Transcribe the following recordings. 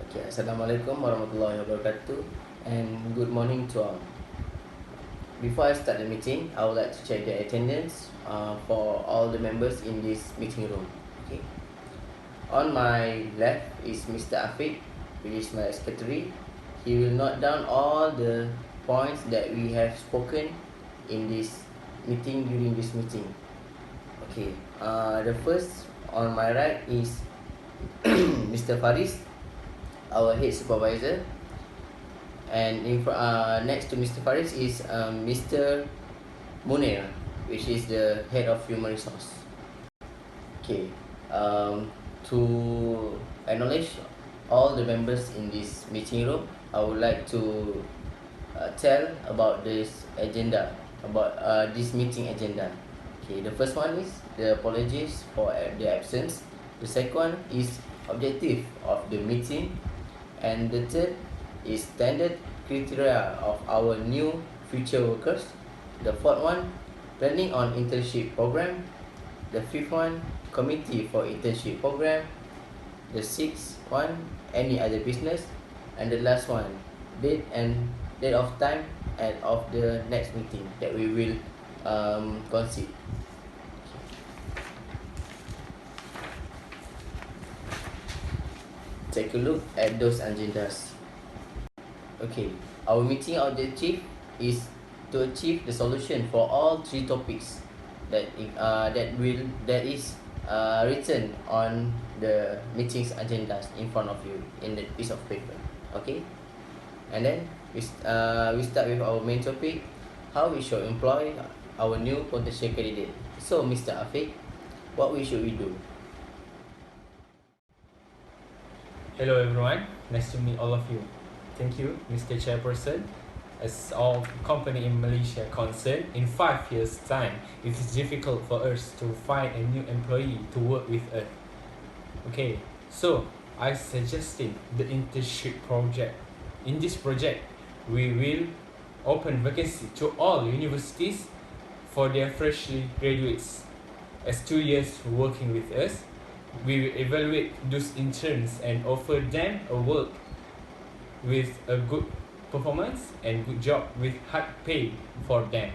Okay, Assalamualaikum warahmatullahi wabarakatuh, and good morning to all. Before I start the meeting, I would like to check the attendance for all the members in this meeting room. Okay. On my left is Mr. Afiq, which is my secretary. He will note down all the points that we have spoken in this meeting during this meeting. Okay. The first on my right is Mr. Faris, our head supervisor, and next to Mr. Faris is Mr. Munir, which is the head of human resource. Okay, to acknowledge all the members in this meeting room, I would like to tell about this agenda, about this meeting agenda. Okay, the first one is the apologies for the absence. The second one is objective of the meeting, and the third is standard criteria of our new future workers. The fourth one, planning on internship program. The fifth one, committee for internship program. The sixth one, any other business. And the last one, date of time and of the next meeting that we will concede. Take a look at those agendas. Okay, our meeting objective is to achieve the solution for all three topics that is written on the meeting's agendas in front of you in the piece of paper. Okay, and then we start with our main topic: how we should employ our new potential candidate. So, Mr. Afiq, what should we do? Hello everyone, nice to meet all of you. Thank you, Mr. Chairperson. As all company in Malaysia concerned, in 5 years' time, it is difficult for us to find a new employee to work with us. Okay, so I suggested the internship project. In this project, we will open vacancy to all universities for their freshly graduates. As 2 years working with us, we will evaluate those interns and offer them a work with a good performance and good job with hard pay for them.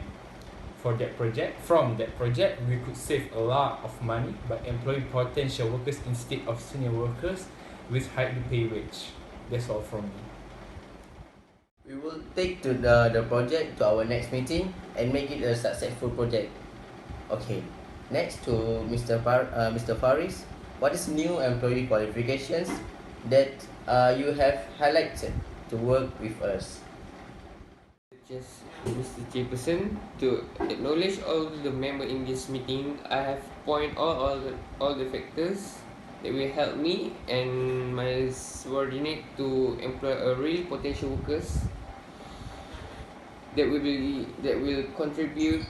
For that project, from that project, we could save a lot of money by employing potential workers instead of senior workers with high pay wage. That's all from me. We will take to the project to our next meeting and make it a successful project. Okay, next to Mr. Faris, what is new employee qualifications that you have highlighted to work with us? Just Mr. Chairperson, to acknowledge all the members in this meeting, I have point all the factors that will help me and my subordinate to employ a real potential workers that will contribute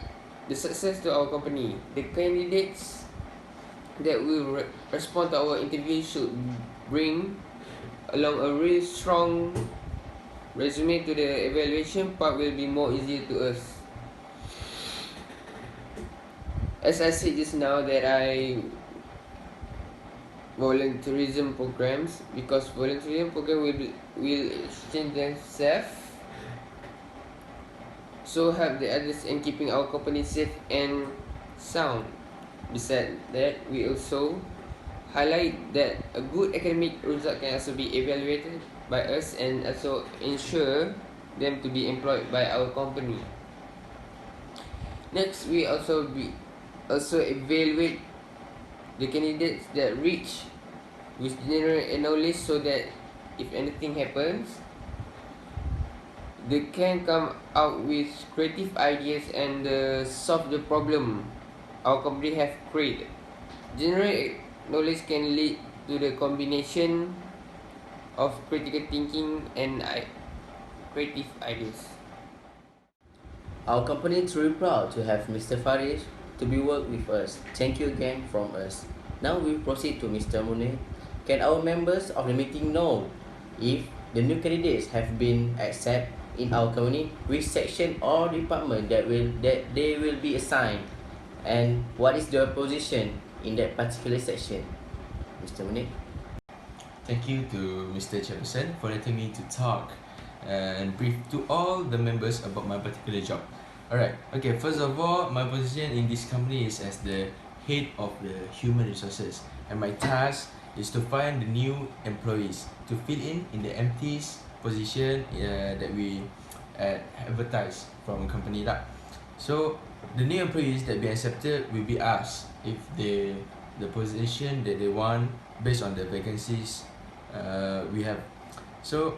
the success to our company. The candidates that will respond to our interview should bring along a really strong resume to the evaluation part will be more easier to us. As I said just now that I volunteerism programs, because volunteerism program will exchange themselves, so help the others in keeping our company safe and sound. Besides that, we also highlight that a good academic result can also be evaluated by us and also ensure them to be employed by our company. Next, we also evaluate the candidates that reach with general knowledge so that if anything happens, they can come out with creative ideas and solve the problem our company have created. General knowledge can lead to the combination of critical thinking and creative ideas. Our company is truly proud to have Mr. Faris to be work with us. Thank you again from us. Now we proceed to Mr. Munir. Can our members of the meeting know if the new candidates have been accepted in our company, which section or department that they will be assigned, and what is their position in that particular section? Mr. Munir. Thank you to Mr. Chairperson for letting me to talk and brief to all the members about my particular job. Alright, okay, first of all, my position in this company is as the head of the human resources, and my task is to find the new employees to fill in the empty position that we advertise from company lah. So the new employees that be accepted will be asked if the position that they want based on the vacancies we have. So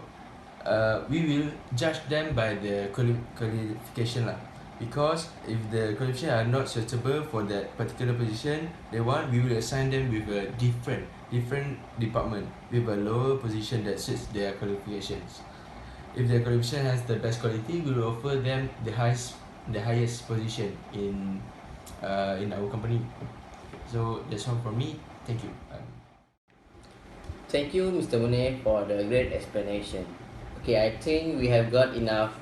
we will judge them by the qualification lah. Because if the qualification are not suitable for that particular position they want, we will assign them with a different department with a lower position that suits their qualifications. If their qualification has the best quality, we will offer them the highest position in our company. So that's all from me. Thank you. Thank you, Mr. Munir, for the great explanation. Okay, I think we have got enough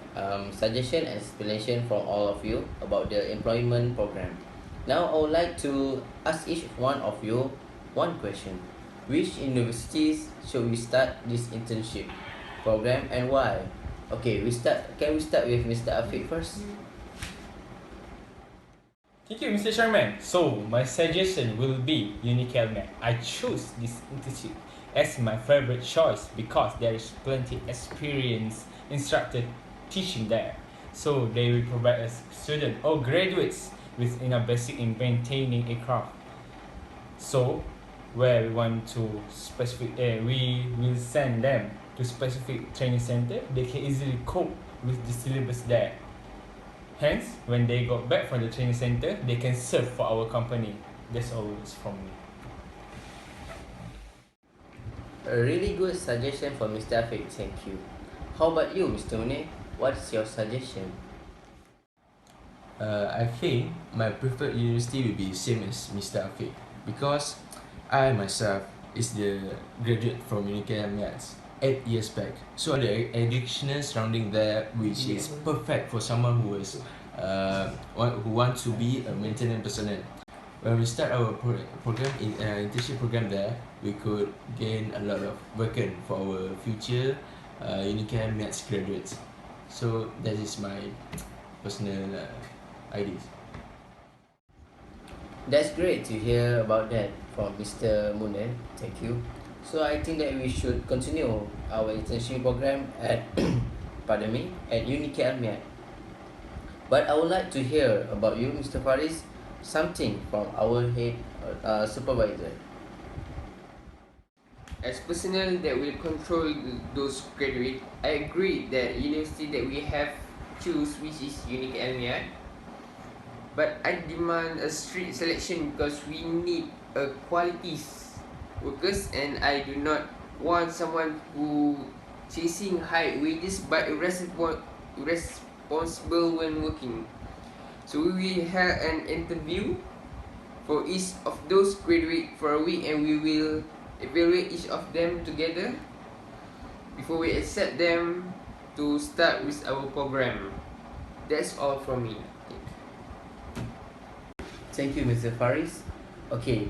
suggestion and explanation from all of you about the employment program. Now I would like to ask each one of you one question. Which universities should we start this internship program and why? Okay, can we start with Mr. Afiq first? Thank you, Mr. Chairman. So, my suggestion will be UniCalMed. I choose this institute as my favorite choice because there is plenty experienced instructor teaching there. So, they will provide us students or graduates with enough basic in maintaining aircraft. So, where we want to we will send them to specific training center. They can easily cope with the syllabus there. Hence, when they got back from the training center, they can serve for our company. That's all from me. A really good suggestion for Mr. Afiq, thank you. How about you, Mr. Munir? What's your suggestion? I think my preferred university will be same as Mr. Afiq because I myself is the graduate from UniCalMed 8 years back. So the educational surrounding there, which is perfect for someone who wants to be a maintenance personnel. When we start our program in internship program there, we could gain a lot of vacant for our future UniCalMed graduates. So that is my personal ideas. That's great to hear about that from Mr. Munir. Thank you. So I think that we should continue our internship program at at UniCalMed. But I would like to hear about you, Mr. Faris, something from our head supervisor. As personnel that will control those graduates, I agree that university that we have choose, which is UniCalMed. But I demand a strict selection because we need a qualities workers, and I do not want someone who chasing high wages but irresponsible when working. So we will have an interview for each of those graduates for a week, and we will evaluate each of them together before we accept them to start with our program. That's all from me. Thank you, Mr. Faris. Okay,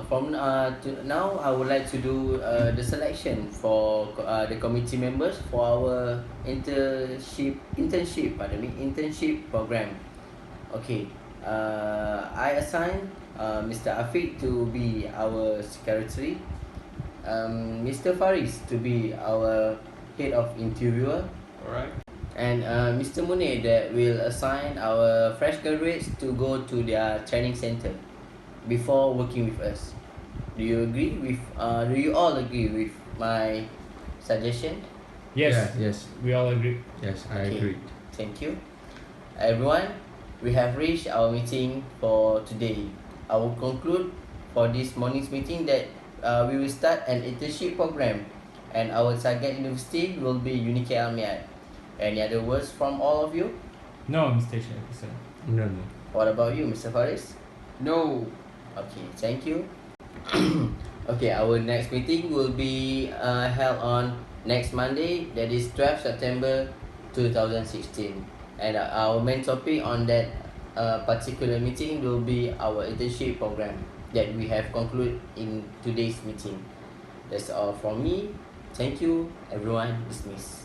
from now I would like to do the selection for the committee members for our internship program. Okay, I assign Mr. Afiq to be our secretary, Mr. Faris to be our head of interviewer. Alright. And Mr. Munir that will assign our fresh graduates to go to their training center before working with us. Do you agree with? Do you all agree with my suggestion? Yes, Yeah, yes. we all agree. Yes, I Okay. agree. Thank you, everyone. We have reached our meeting for today. I will conclude for this morning's meeting that we will start an internship program, and our target university will be UniCalMed. Any other words from all of you? No, Mr. Chairperson. No. What about you, Mr. Faris? No. Okay, thank you. Okay, our next meeting will be held on next Monday, that is 12 September 2016. And our main topic on that particular meeting will be our internship program that we have concluded in today's meeting. That's all from me. Thank you, everyone. Dismiss.